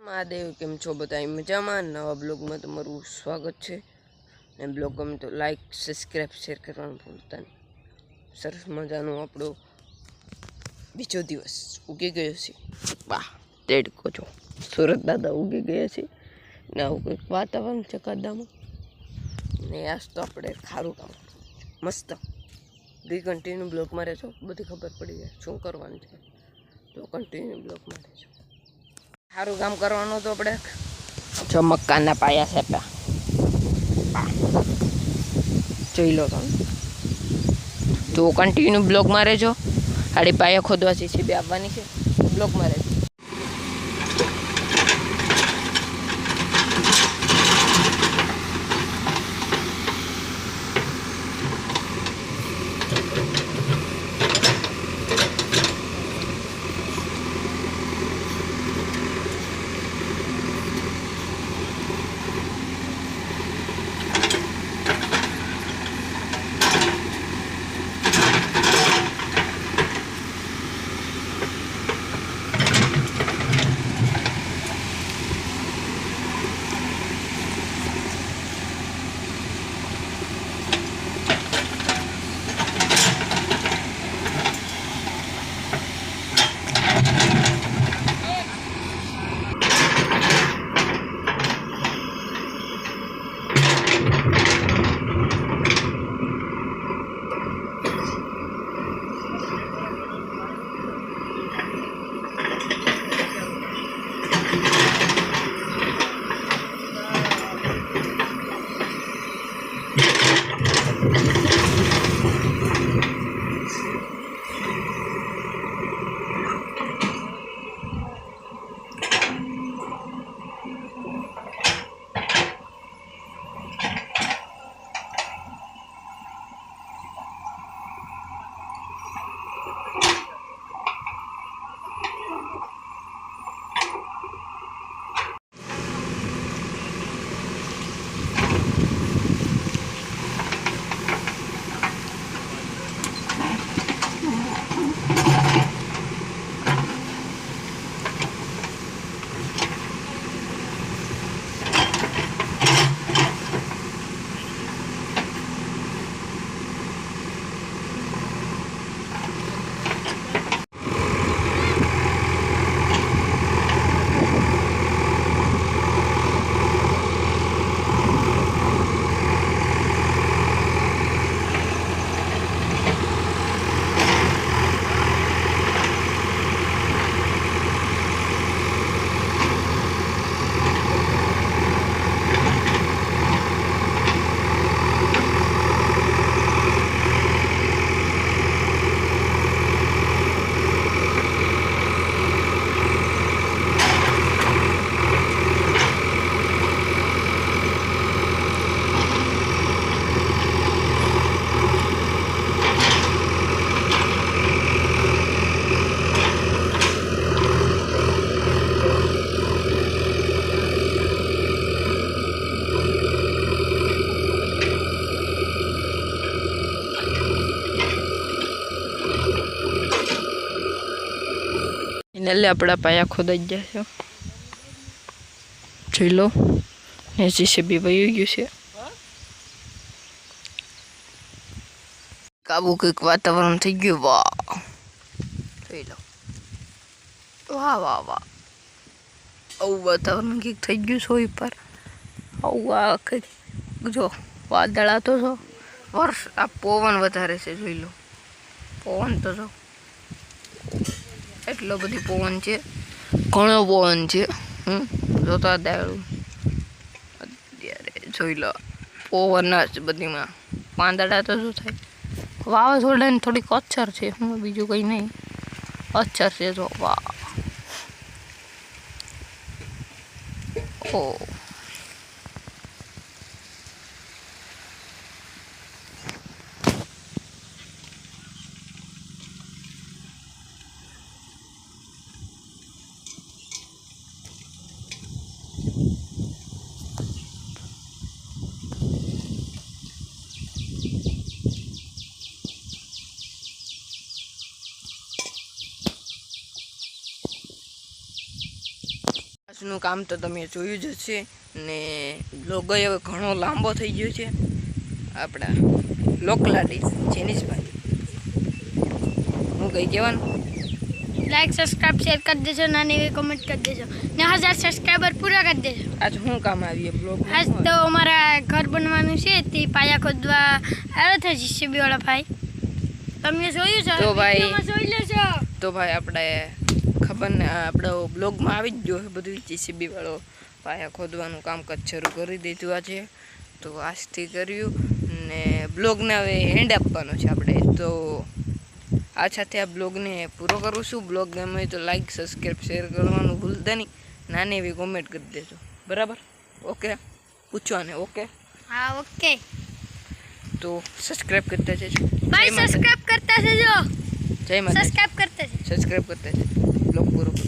મહાદેવ, કેમ છો બધા? મજામાં? નવા બ્લોગમાં તમારું સ્વાગત છે. ને બ્લોગ ગમે તો લાઈક, સબસ્ક્રાઈબ, શેર કરવાનું ભૂલતા નહીં. સરસ મજાનો આપણો બીજો દિવસ ઉગી ગયો છે. વાહ, તેડકો છો. સુરત દાદા ઉગી ગયા છે ને આવું કંઈક વાતાવરણ છે કદામાં. ને આજ તો આપણે ખારું કામ મસ્ત કન્ટિન્યુ બ્લોગમાં રહેશો, બધી ખબર પડી જાય શું કરવાનું છે. તો કન્ટિન્યુ બ્લોગમાં રહેશો. સારું કામ કરવાનું તો આપણે જો મકાનના પાયા સેપા જોઈ લો તમે. તો કન્ટિન્યુ બ્લોગમાં રહેજો. આડી પાયા ખોદવા છે આવવાની છે, બ્લોગમાં રહેજો. એટલે આપણા પાયા ખોદાઈ ગયા છે, જોઈ લો. ને જીસીબી વયું ગયું છે. કાબુ કંઈક વાતાવરણ થઈ ગયું. વાહ, જોઈ લો. વાહ વાહ વાહ, આવું વાતાવરણ કંઈક થઈ ગયું છે ઉપર. આવું આ કંઈક જો વાદળા તો જો વર્ષ આ પવન વધારે છે, જોઈ લો. પવન તો જો એટલો બધી પવન છે, ઘણો પવન છે. જોતા દાડું અત્યારે જોઈ લો પવન જ બધીમાં. પાંદડા તો શું થાય, વાવાઝોડાની થોડીક અછર છે, હું બીજું કંઈ નહીં, અછર છે. જો વાહ, ઓ બ્લોગ્સનું કામ તો તમે જોયું જ હશે ને બ્લોગ હવે ઘણો લાંબો થઈ ગયો છે. આપણા લોકલાડી જેનીશભાઈ હું કંઈ કહેવાનું લાઈક સબસ્ક્રાઇબ શેર કરી દેજો, નાની એવી કોમેન્ટ કરી દેજો ને 1000 સબસ્ક્રાઇબર પૂરા કરી દેજો. આજ શું કામ આવીએ બ્લોગ? આજ તો અમારા ઘર બનવાનું છે તે પાયા ખોદવા આવ્યો છે જીસીબી વાળા ભાઈ. તમે જોયું છે? તો ભાઈ વિડીયોમાં જોઈ લેજો. તો ભાઈ આપણે ખબર ને આપણો બ્લોગમાં આવી જ ગયો છે બધું. જીસીબી વાળો પાયા ખોદવાનું કામકાજ શરૂ કરી દીધું આજે. તો આજથી કર્યું ને બ્લોગને હવે હેન્ડ આપવાનો છે આપણે. તો આ સાથે આ બ્લોગને પૂરો કરું છું. બ્લોગ ગમે તો લાઈક સબસ્ક્રાઈબ શેર કરવાનું ભૂલતા નહીં. નાની એવી કોમેન્ટ કરી દેજો, બરાબર? ઓકે, પૂછવાને ઓકે? હા ઓકે. તો સબસ્ક્રાઈબ કરતા જજો ભાઈ સબસ્ક્રાઇબ કરતા જજો. જય માતા. સબસ્ક્રાઇબ કરતા જજો. સબસ્ક્રાઈબ કરતા જજો. બ્લોગ પૂરો કરો.